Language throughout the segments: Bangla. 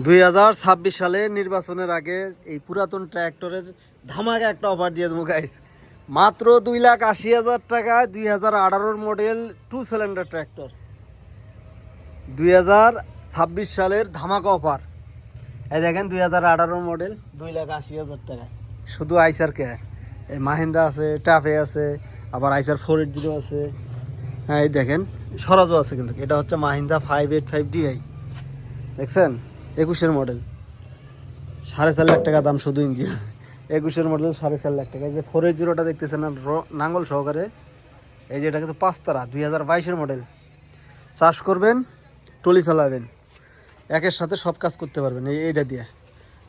2026 সালে নির্বাচনের আগে এই পুরাতন ট্র্যাক্টরের ধামাকা একটা অফার দিয়ে দেবো গাইস। মাত্র 2,80,000 টাকায় 2018 মডেল 2 সিলিন্ডার ট্র্যাক্টর। 2026 সালের ধামাকা অফার। এই দেখেন 2018 মডেল 2,80,000 টাকায় শুধু আইসার কে। এই মাহিন্দ্রা আছে, টাফে আছে, আবার আইসার 480 আছে। হ্যাঁ এই দেখেন স্বরাজও আছে, কিন্তু এটা হচ্ছে মাহিন্দ্রা 585DI। দেখছেন 21-এর মডেল, 4.5 লাখ টাকা দাম শুধু ইঞ্জিন। 21-এর মডেল 4.5 লাখ টাকা। এই যে 480টা দেখতেছেন না, নাঙ্গল সহকারে। এই যে এটা কিন্তু 5 তারা, 2022-এর মডেল। চাষ করবেন, টলি চালাবেন, একের সাথে সব কাজ করতে পারবেন এইটা দিয়ে।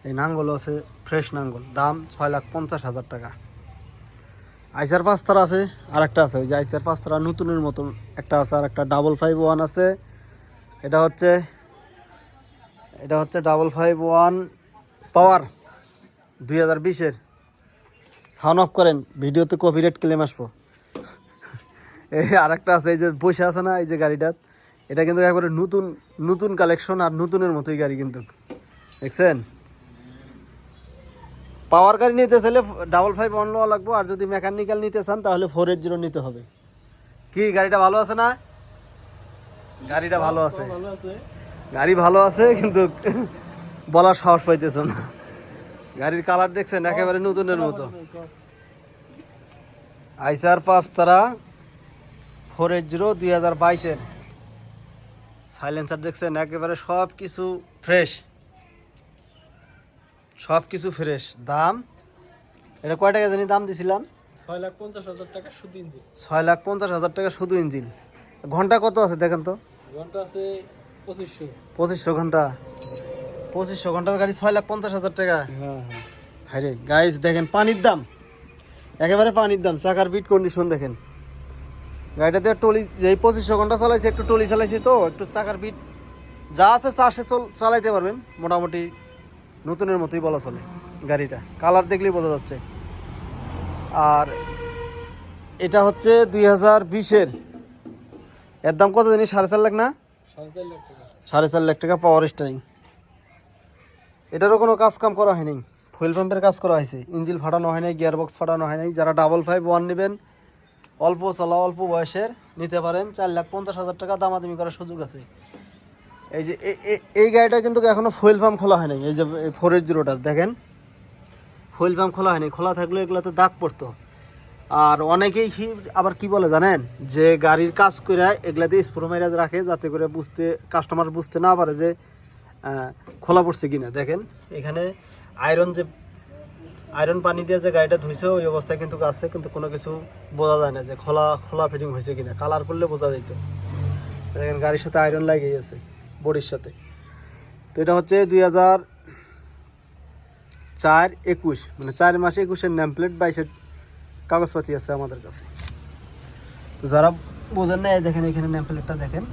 এই নাঙ্গল আছে, ফ্রেশ নাঙ্গল, দাম 6,50,000 টাকা। আইসার 5 তারা আছে, আর একটা আছে ওই যে আইসার 5 তারা নতুনের মতন একটা আছে, আর একটা 551 আছে। এটা হচ্ছে 551 পাওয়ার 2020-এর। সাউন্ড অফ করেন, ভিডিওতে কপিরাইট ক্লেম আসবো। এই আরেকটা আছে, এই যে বসে আছে না এই যে গাড়িটা, এটা কিন্তু একবারে নতুন কালেকশন, আর নতুনের মতোই গাড়ি কিন্তু। দেখছেন পাওয়ার গাড়ি নিতে চাইলে 551 নেওয়া লাগবো, আর যদি মেকানিক্যাল নিতে চান তাহলে 480 নিতে হবে। কি গাড়িটা ভালো আছে না? গাড়িটা ভালো আছে, গাড়ি ভালো আছে, কিন্তু বলার সাহস পাইতেছে না। গাড়ির কালার দেখছেন একেবারে নতুনের মতো। আইসার 5 তারা 480 2022-এর। সাইলেন্সার দেখছেন একেবারে সব কিছু ফ্রেশ। দাম এটা কয় টাকা জানি দাম দিছিলাম? 6,50,000 টাকা শুধু ইঞ্জিন। 6,50,000 টাকা শুধু ইঞ্জিন। ঘন্টা কত আছে দেখেন তো? ঘন্টা আছে 2500। 2500 ঘন্টা। 2500 ঘন্টার গাড়ি 6,50,000 টাকা। হ্যাঁ। হায় রে গাইস, দেখেন পানির দাম, একেবারে পানির দাম। চাকার বিট কন্ডিশন দেখেন। গাড়িটাতে টলি, যেই 2500 ঘন্টা চালাইছে, একটু টলি চালাইছি তো, একটু চাকার বিট যা আছে চাষে চালাইতে পারবেন মোটামুটি নতুনের মতোই বলা চলে। গাড়িটা কালার দেখলেই বোঝা যাচ্ছে। আর এটা হচ্ছে 2020-এর। এর দাম কত জানি? 4.5 লাখ না? 4.5 লাখ টাকা। 4.5 লাখ টাকা পাওয়ার স্টারিং। এটারও কোনো কাজ কাম করা হয়নি, ফুয়েল পাম্পের কাজ করা হয়েছে। ইঞ্জিন ফাটানো হয় নাই, গিয়ার বক্স ফাটানো হয় নাই। যারা 551 নেবেন, অল্প চলা অল্প বয়সের, নিতে পারেন। 4,50,000 টাকা দামাদামি করার সুযোগ আছে। এই যে এই গাড়িটা কিন্তু এখনো ফুয়েল পাম্প খোলা হয়নি। এই যে 480টার দেখেন ফুয়েল পাম্প খোলা হয়নি। খোলা থাকলে এগুলোতে দাগ পড়তো। আর অনেকেই আবার কি বলে জানেন, যে গাড়ির কাজ করে এগুলা দিয়ে স্প্রো মাইরা রাখে, যাতে করে কাস্টমার বুঝতে না পারে যে খোলা পড়ছে কিনা। দেখেন এখানে আয়রন পানি দিয়ে যে গাড়িটা ধুইছে ওই অবস্থায় কিন্তু আছে, কিন্তু কোনো কিছু বোঝা যায় না যে খোলা ফিটিং হয়েছে কিনা। কালার করলে বোঝা যেত। দেখেন গাড়ির সাথে আয়রন লাগিয়ে আছে, বডির সাথে। তো এটা হচ্ছে 2004-21, মানে 4 মাসে 21-এর নেম প্লেট, 22-এর কাগজপাতি আছে আমাদের কাছে। তো যারা বোঝেন না, দেখেন এখানে নেম প্লেটটা দেখেন,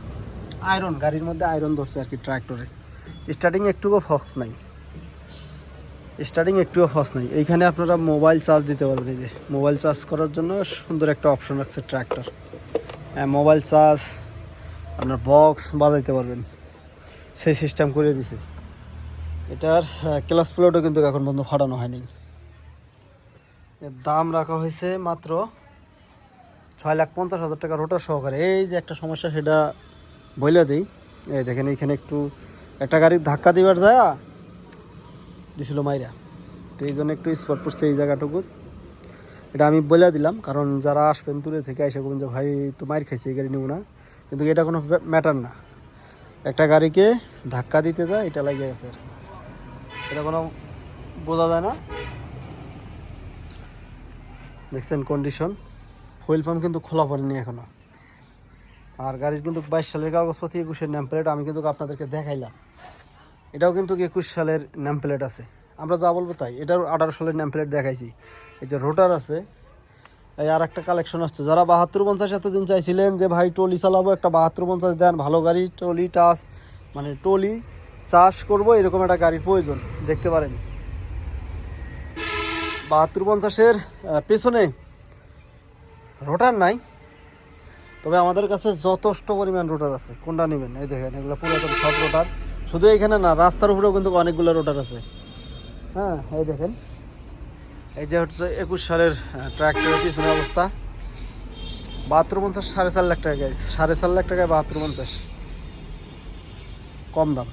আয়রন, গাড়ির মধ্যে আয়রন ধরছে আর কি। ট্রাক্টরে স্টার্টিং একটুও ফক্স নাই, এইখানে আপনারা মোবাইল চার্জ দিতে পারবেন। এই যে মোবাইল চার্জ করার জন্য সুন্দর একটা অপশন আছে ট্রাক্টর। মোবাইল চার্জ, আপনার বক্স বাজাইতে পারবেন, সেই সিস্টেম করে দিছে। এটার ক্লাস প্লেটও কিন্তু এখন পর্যন্ত ফাটানো হয়নি। এর দাম রাখা হয়েছে মাত্র 6,50,000 টাকা রোটার সহকারে। এই যে একটা সমস্যা, সেটা বইলে দিই। এই দেখেন এইখানে একটা গাড়ির ধাক্কা দিবার যায় দিছিল মাইরা, তো এই জন্য একটু স্পট পড়ছে এই জায়গাটুকু। এটা আমি বলে দিলাম, কারণ যারা আসবেন দূরে থেকে এসে বলবেন যে ভাই তো মাইর খাইছে, এই গাড়ি নেব না। কিন্তু এটা কোনো ম্যাটার না, একটা গাড়িকে ধাক্কা দিতে যায় এটা লাগে গেছে আর কি। এটা কোনো বোঝা যায় না। দেখছেন কন্ডিশন, ফুয়েল পাম্প কিন্তু খোলা পড়েনি এখনো। আর গাড়ির কিন্তু 22 সালের কাগজপাতি, 21-এর নেম প্লেট আমি কিন্তু আপনাদেরকে দেখাইলাম। এটাও কিন্তু 21 সালের নেম প্লেট আছে। আমরা যা বলবো তাই। এটার 18 সালের নেম প্লেট দেখাইছি। এই যে রোটার আছে। এই আর একটা কালেকশন আসছে, যারা 7250 এতদিন চাইছিলেন যে ভাই টলি চালাবো, একটা 7250 দেন, ভালো গাড়ি, টলি টাচ, মানে টলি চাষ করবো, এরকম একটা গাড়ির প্রয়োজন, দেখতে পারেন। 7250-এর পেছনে রোটার নাই, তবে আমাদের কাছে যথেষ্ট পরিমাণ রোটার আছে। কোনটা নেবেন? এই দেখেন এগুলো পুরাতন সব রোটার, শুধু এখানে না, রাস্তার উপরেও কিন্তু অনেকগুলো রোটার আছে। হ্যাঁ, এই দেখেন, এই যে হচ্ছে 21 সালের ট্র্যাক্টরের পিছনের অবস্থা। 7250, 4.5 লাখ টাকা গাইছে, 4.5 লাখ টাকায় 7250, কম দাম।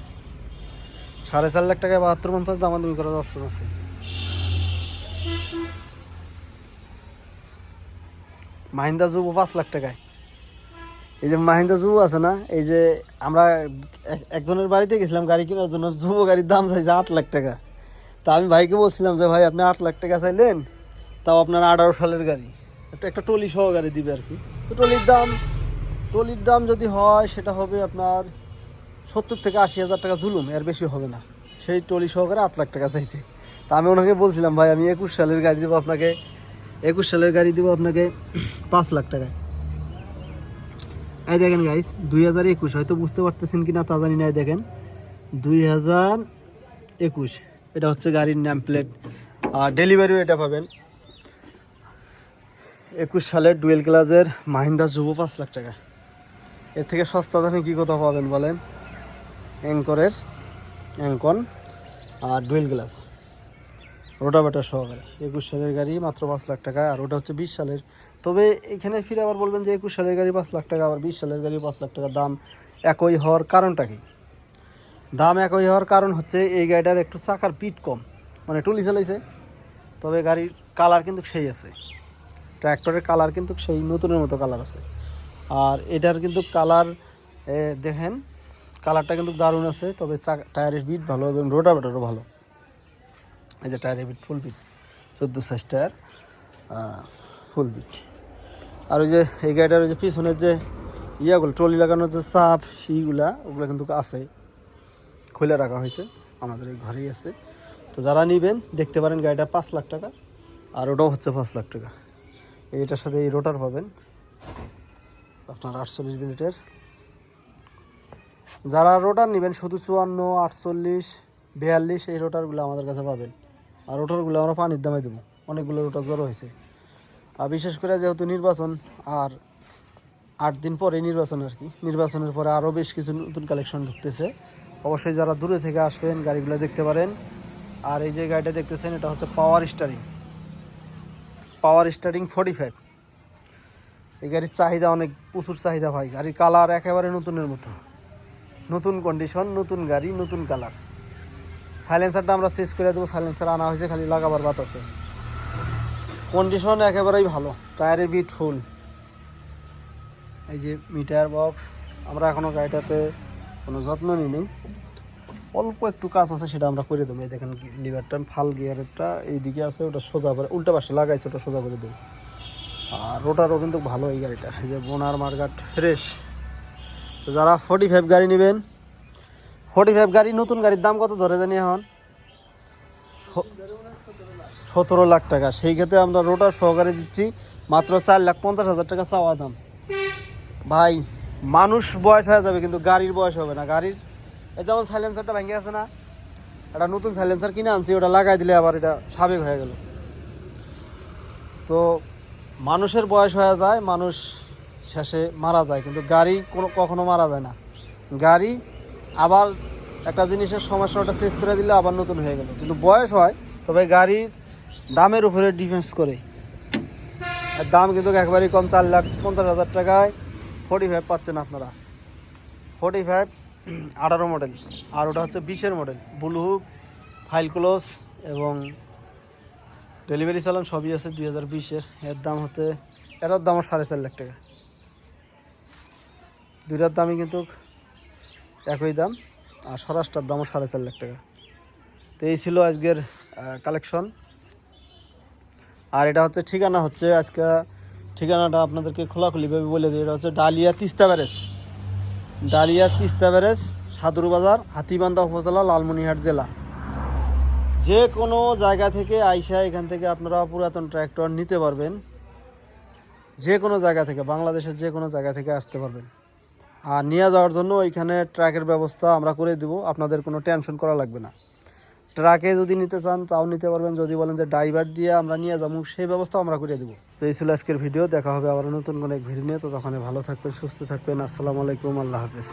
4.5 লাখ টাকায় 7250 দামাদামি করার অপশন আছে। মাহিন্দ্রা যুবো 5 লাখ টাকায়। এই যে মাহিন্দ্রা যুবো আছে না, এই যে আমরা একজনের বাড়িতে গেছিলাম গাড়ি কেনার জন্য, যুবো গাড়ির দাম চাইছে 8 লাখ টাকা। তা আমি ভাইকে বলছিলাম যে ভাই আপনি 8 লাখ টাকা চাইলেন, তাও আপনার 18 সালের গাড়ি, একটা টলি সহ গাড়ি দিবে আর কি। তো টলির দাম যদি হয় সেটা হবে আপনার 70 থেকে 80 হাজার টাকা জুলুম, এর বেশি হবে না। সেই টলি সহকারে 8 লাখ টাকা চাইছে। তা আমি ওনাকে বলছিলাম ভাই আমি 21 সালের গাড়ি দেবো আপনাকে, 21 সালের গাড়ি দেবো আপনাকে 5 লাখ টাকায়। এই দেখেন গাইস, 2021, হয়তো বুঝতে পারতেছেন কিনা তা জানি না। এই দেখেন 2021, এটা হচ্ছে গাড়ির নাম প্লেট, আর ডেলিভারিও এটা পাবেন। 21 সালের ডুয়েল ক্লাসের মাহিন্দ্রা যুবো 5 লাখ টাকা। এর থেকে সস্তা দামে কী কোথাও পাবেন বলেন? অ্যাঙ্কন আর ডুয়েল গ্লাস রোটাভেটার সহকারে 21 সালের গাড়ি মাত্র 5 লাখ টাকা। আর ওটা হচ্ছে 20 সালের। তবে এখানে ফিরে আবার বলবেন যে 21 সালের গাড়ি 5 লাখ টাকা, আবার 20 সালের গাড়ি 5 লাখ টাকা। দাম একই হওয়ার কারণটা কি? দাম একই হওয়ার কারণ হচ্ছে এই গাড়িটার একটু চাকার পিট কম, মানে টুলি চালাইছে। তবে গাড়ির কালার কিন্তু সেই আছে, ট্র্যাক্টরের কালার কিন্তু সেই নতুনের মতো কালার আছে। আর এটার কিন্তু কালার দেখেন, কালারটা কিন্তু দারুণ আছে। তবে টায়ারের বিট ভালো এবং রোটাভেটারও ভালো। এই যে টায়ারের বিট ফুল বিট, 14 সাইজ টায়ার, ফুল বিট। আর ওই যে এই গাড়িটার ওই যে পিছনের যে ইয়াগুলো ট্রলি লাগানোর যে চাপ সেইগুলা, ওগুলো কিন্তু আছে, খুলে রাখা হয়েছে, আমাদের এই ঘরেই আছে। তো যারা নেবেন দেখতে পারেন, গাড়িটা 5 লাখ টাকা, আর ওটাও হচ্ছে 5 লাখ টাকা। এইটার সাথে এই রোটার পাবেন আপনার 48 মিনিটের। যারা রোটার নেবেন শুধু 54, 48, 42 এই রোটারগুলো আমাদের কাছে পাবেন। আর রোটারগুলো আমরা পানির দামে দেবো, অনেকগুলো রোটার জড়ো হয়েছে। আর বিশেষ করে যেহেতু নির্বাচন, আর 8 দিন পরে নির্বাচন আর কি, নির্বাচনের পরে আরও বেশ কিছু নতুন কালেকশন ঢুকতেছে। অবশ্যই যারা দূরে থেকে আসবেন গাড়িগুলো দেখতে পারেন। আর এই যে গাড়িটা দেখতেছেন, এটা হচ্ছে পাওয়ার স্টারিং 45। এই গাড়ির চাহিদা অনেক, প্রচুর চাহিদা ভাই। গাড়ির কালার একেবারে নতুনের মতো, নতুন কন্ডিশন, নতুন গাড়ি, নতুন কালার। সাইলেন্সারটা আমরা চেঞ্জ করে দেবো, সাইলেন্সার আনা হয়েছে, খালি লাগাবার বাত আছে। কন্ডিশন একেবারেই ভালো, টায়ারের বিট ফুল। এই যে মিটার বক্স, আমরা এখনও গাড়িটাতে কোনো যত্ন নিই, অল্প একটু কাজ আছে, সেটা আমরা করে দেবো। এই দেখেন লিভারটা, ফাল গিয়ারটা এইদিকে আছে, ওটা সোজা করে, উল্টা পাশে লাগাইছে, ওটা সোজা করে দেবো। আর রোটারও কিন্তু ভালো এই গাড়িটা, এই যে বোনার মার্গাট ফ্রেশ। তো যারা 45 গাড়ি নেবেন, 45 গাড়ি, নতুন গাড়ির দাম কত ধরে জানি এখন? 17 লাখ টাকা। সেই ক্ষেত্রে আমরা রোটার সহকারে দিচ্ছি মাত্র 4,50,000 টাকা চাওয়া দাম। ভাই মানুষ বয়স হয়ে যাবে কিন্তু গাড়ির বয়স হবে না। গাড়ির এই যেমন সাইলেন্সারটা ভেঙে আছে না, একটা নতুন সাইলেন্সার কিনে আনছি, ওটা লাগাই দিলে আবার এটা সাবেক হয়ে গেল। তো মানুষের বয়স হয়ে যায়, মানুষ শেষে মারা যায়, কিন্তু গাড়ি কখনো মারা যায় না। গাড়ি আবার একটা জিনিসের সমস্যা, ওটা চেঞ্জ করে দিলে আবার নতুন হয়ে গেল, কিন্তু বয়স হয়। তবে গাড়ির দামের উপরে ডিফেন্স করে, আর দাম কিন্তু একবারেই কম, 4,50,000 টাকায় 45 পাচ্ছেন আপনারা। 45 18 মডেল, আর ওটা হচ্ছে 20-এর model, blue hook, file close এবং ডেলিভারি চালান সবই আছে 2020-এর। এর দাম হচ্ছে, এটার দামও 4.5 লাখ টাকা। দুইটার দামই কিন্তু একই দাম, আর স্বরাজটার দামও 4.5 লাখ টাকা। তো এই ছিল আজকের কালেকশন। আর এটা হচ্ছে ঠিকানা, হচ্ছে আজকে ঠিকানাটা আপনাদেরকে খোলাখুলিভাবে বলে দিই। এটা হচ্ছে ডালিয়া তিস্তা ব্যারেজ, সাদুর বাজার, হাতিবান্ধা উপজেলা, লালমনিরহাট জেলা। যে কোনো জায়গা থেকে আইসা এখান থেকে আপনারা পুরাতন ট্র্যাক্টর নিতে পারবেন। যে কোনো জায়গা থেকে, বাংলাদেশের যে কোনো জায়গা থেকে আসতে পারবেন। আর নিয়ে যাওয়ার জন্য ওইখানে ট্রাকের ব্যবস্থা আমরা করে দেব, আপনাদের কোনো টেনশন করা লাগবে না। ট্রাকে যদি নিতে চান তাও নিতে পারবেন, যদি বলেন যে ড্রাইভার দিয়ে আমরা নিয়ে যাবো, সেই ব্যবস্থা আমরা করে দেবো। তো এই ছিল আজকের ভিডিও। দেখা হবে আবার নতুন কোনো এক ভিডিও নিয়ে। তো তখন ভালো থাকবেন, সুস্থ থাকবেন। আসসালামু আলাইকুম, আল্লাহ হাফেজ।